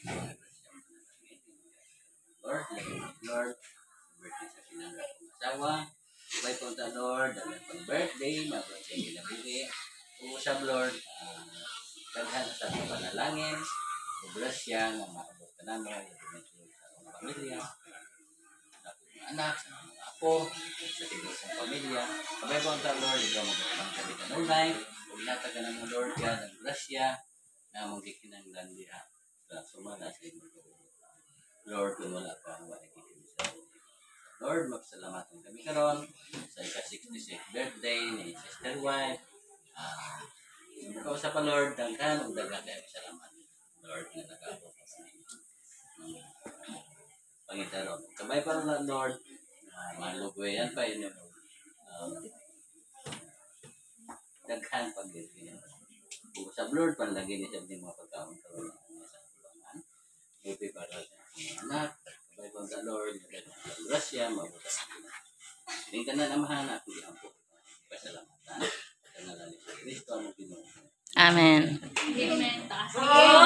Lord, Lord, birthday sa pinangarap kong asawa. Sabay po sa Lord, dahil pang birthday, mabirthday kinabuhi. Uusap Lord, daghan sa mga panalangin, grasya nga maabot ka namin, sa mga pamilya, sa mga anak, sa mga apo, sa tibok ng pamilya. Sabay po sa Lord, ikaw magkakang kami kanunay, huwag natag ka ng Lord God, ang grasya, na magkikinanglan diha sa sumala sa inyo. Lord, kung wala pa, wala kikin sa Lord, magsalamatan kami karon sa ika-66th birthday ni Sister Wife. Kausap pa Lord, daghan o daghan kayo salamat. Lord, na nag-abot sa inyo. Pangitaron. Sabay pa lang Lord, malugoyan pa yun yung daghan pag-ibig. Kung sa Lord, panlagay niya sa mga pagkaon karon sa kulangan. Buti para sa mga anak. Sabay pa sa Lord, grasya, mabuta sa akin. Hindi ka na namahan ako, di ang po. Pasalamatan. Sa ngalan ni Kristo, ang Pinoy. Amen.